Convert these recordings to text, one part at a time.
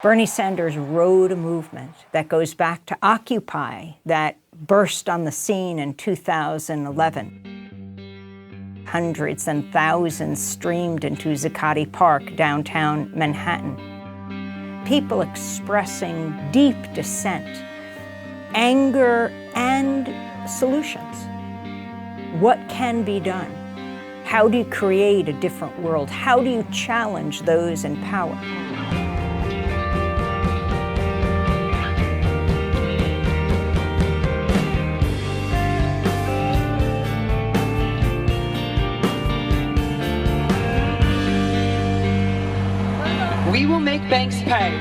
Bernie Sanders rode a movement that goes back to Occupy, that burst on the scene in 2011. Hundreds and thousands streamed into Zuccotti Park, downtown Manhattan. People expressing deep dissent, anger, and solutions. What can be done? How do you create a different world? How do you challenge those in power? We will make banks pay,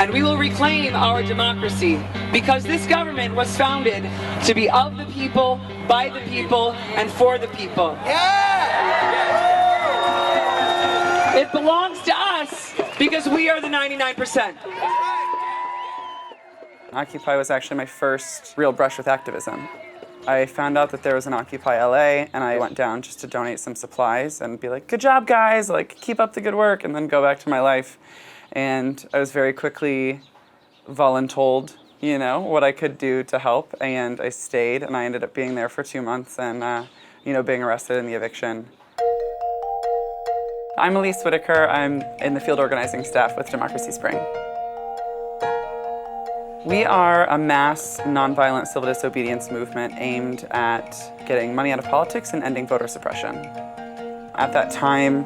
and we will reclaim our democracy, because this government was founded to be of the people, by the people, and for the people. Yeah! It belongs to us because we are the 99%. Occupy was actually my first real brush with activism. I found out that there was an Occupy LA, and I went down just to donate some supplies and be like, good job, guys, like, keep up the good work, and then go back to my life. And I was very quickly voluntold, you know, what I could do to help, and I stayed, and I ended up being there for 2 months and, you know, being arrested in the eviction. I'm Elise Whitaker. I'm in the field organizing staff with Democracy Spring. We are a mass, nonviolent civil disobedience movement aimed at getting money out of politics and ending voter suppression. At that time,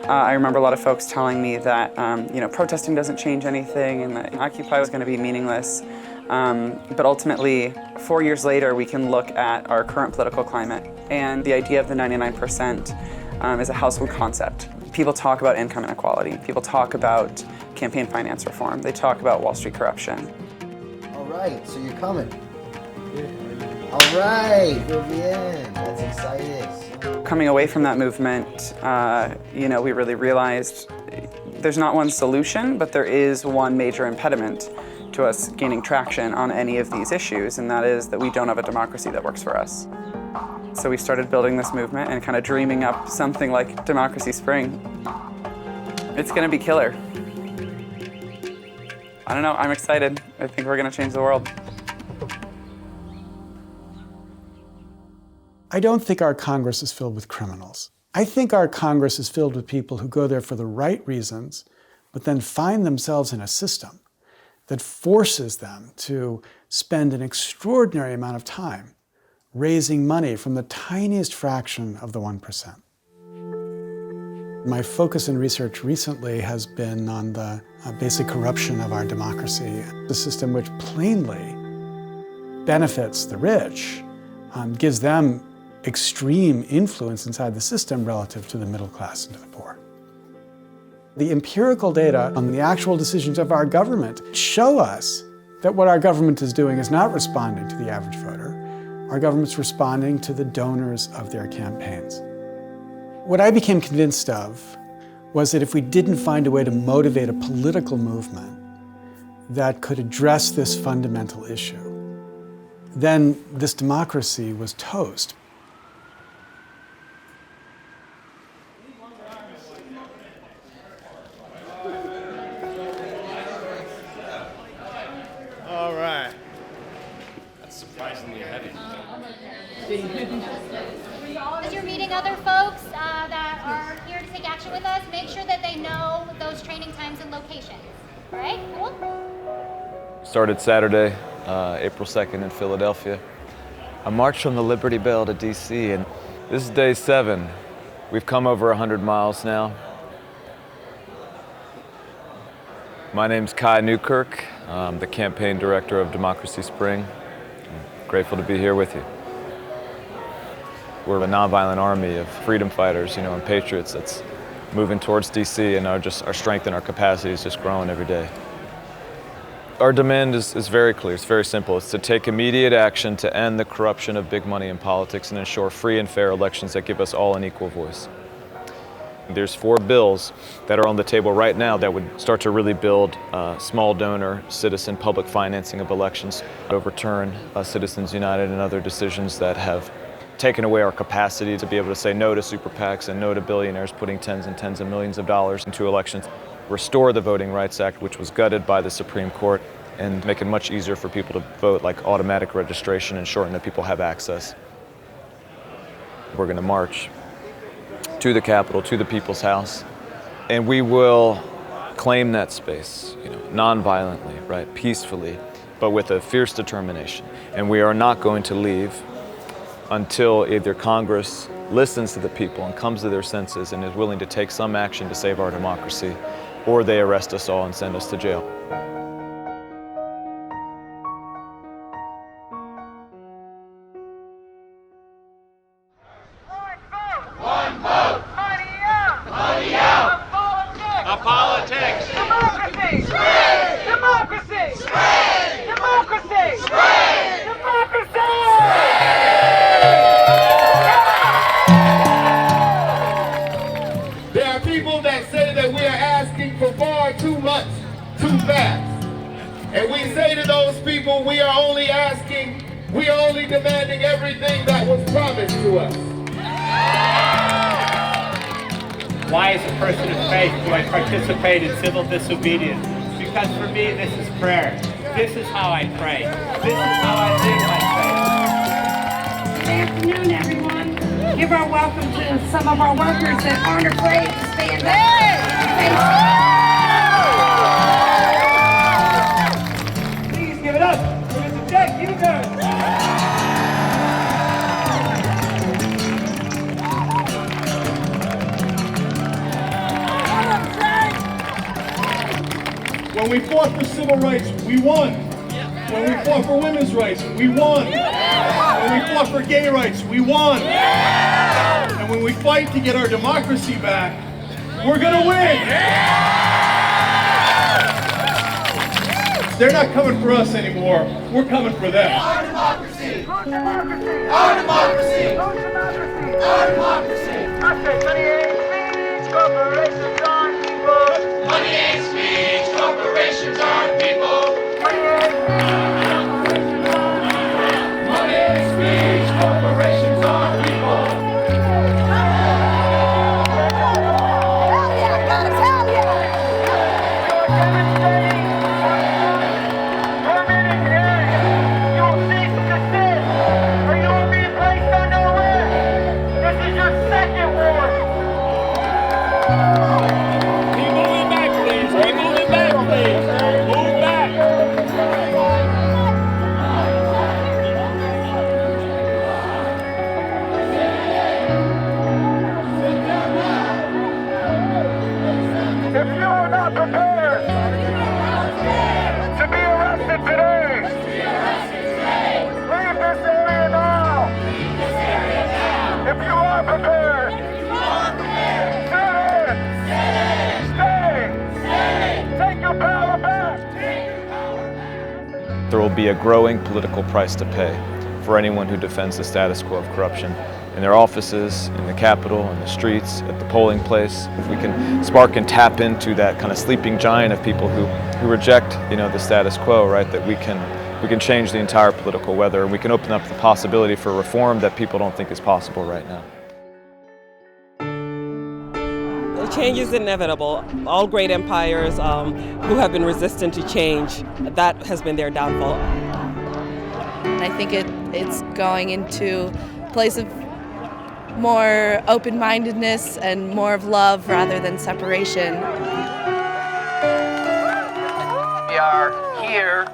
I remember a lot of folks telling me that you know, protesting doesn't change anything and that Occupy was going to be meaningless. But ultimately, 4 years later, we can look at our current political climate, and the idea of the 99% is a household concept. People talk about income inequality. People talk about campaign finance reform. They talk about Wall Street corruption. All right, so you're coming. All right, we'll be in. That's exciting. Coming away from that movement, you know, we really realized there's not one solution, but there is one major impediment to us gaining traction on any of these issues, and that is that we don't have a democracy that works for us. So we started building this movement and kind of dreaming up something like Democracy Spring. It's gonna be killer. I don't know, I'm excited. I think we're gonna change the world. I don't think our Congress is filled with criminals. I think our Congress is filled with people who go there for the right reasons, but then find themselves in a system that forces them to spend an extraordinary amount of time raising money from the tiniest fraction of the 1%. My focus in research recently has been on the basic corruption of our democracy, the system which plainly benefits the rich, gives them extreme influence inside the system relative to the middle class and to the poor. The empirical data on the actual decisions of our government show us that what our government is doing is not responding to the average voter. Our government's responding to the donors of their campaigns. What I became convinced of was that if we didn't find a way to motivate a political movement that could address this fundamental issue, then this democracy was toast. All right. That's surprisingly heavy. As you're meeting other folks that are here to take action with us, make sure that they know those training times and locations. All right, cool? Started Saturday, April 2nd in Philadelphia. I marched from the Liberty Bell to DC, and this is day 7. We've come over 100 miles now. My name's Kai Newkirk. I'm the campaign director of Democracy Spring. I'm grateful to be here with you. We're a nonviolent army of freedom fighters, you know, and patriots that's moving towards DC, and our strength and our capacity is just growing every day. Our demand is very clear. It's very simple. It's to take immediate action to end the corruption of big money in politics and ensure free and fair elections that give us all an equal voice. There's 4 bills that are on the table right now that would start to really build small donor, citizen public financing of elections, overturn Citizens United and other decisions that have taken away our capacity to be able to say no to super PACs and no to billionaires putting tens and tens of millions of dollars into elections. restore the Voting Rights Act, which was gutted by the Supreme Court, and make it much easier for people to vote, like automatic registration, and shorten that people have access. We're going to march to the Capitol, to the People's House, and we will claim that space, non-violently, right, peacefully, but with a fierce determination. And we are not going to leave until either Congress listens to the people and comes to their senses and is willing to take some action to save our democracy, or they arrest us all and send us to jail. One vote. Money out. Money out. Of politics. Democracy. Spread. Democracy. Spread. Democracy. Spread. Democracy. There are people that say that we are asking for far too much, too fast. And we say to those people, we are only demanding everything that was promised to us. Why, as a person of faith, do I participate in civil disobedience? Because for me, this is prayer. This is how I pray. This is how I live my faith. Good afternoon, everyone. Give our welcome to some of our workers that aren't afraid to stand up. Please give it up for Mr. Jack Newkirk. When we fought for civil rights, we won. When we fought for women's rights, we won. When we fought for gay rights, we won. And when we fight to get our democracy back, we're gonna win. They're not coming for us anymore. We're coming for them. Our democracy! Our democracy! Our democracy! Our democracy! Our democracy! I said money ain't speech, corporations aren't people. Money ain't speech, corporations aren't people. Money ain't speech, corporations aren't people. Hell yeah, guys, hell yeah! You're demonstrating permanent area. You'll cease to sit, or you will be placed under arrest. This is your second warning. Keep moving back, please. Keep moving back, please. Move back. If you are not prepared to be arrested today, leave this area now. If you are prepared, stay. Take your power back. There will be a growing political price to pay for anyone who defends the status quo of corruption in their offices, in the Capitol, in the streets, at the polling place. If we can spark and tap into that kind of sleeping giant of people who reject, the status quo, right, that we can change the entire political weather, and we can open up the possibility for reform that people don't think is possible right now. Change is inevitable. All great empires who have been resistant to change, that has been their downfall. And I think it's going into a place of more open-mindedness and more of love rather than separation. We are here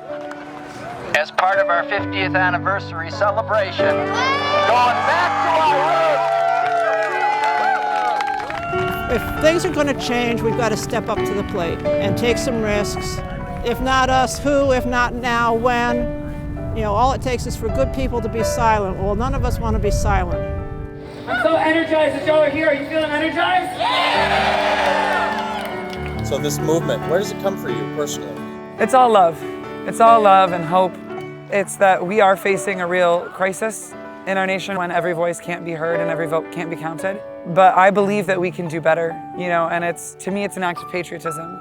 as part of our 50th anniversary celebration, going back to our roots. If things are going to change, we've got to step up to the plate and take some risks. If not us, who? If not now, when? All it takes is for good people to be silent. Well, none of us want to be silent. I'm so energized that y'all are here. Are you feeling energized? Yeah! So this movement, where does it come for you personally? It's all love. It's all love and hope. It's that we are facing a real crisis in our nation when every voice can't be heard and every vote can't be counted. But I believe that we can do better, and to me, it's an act of patriotism.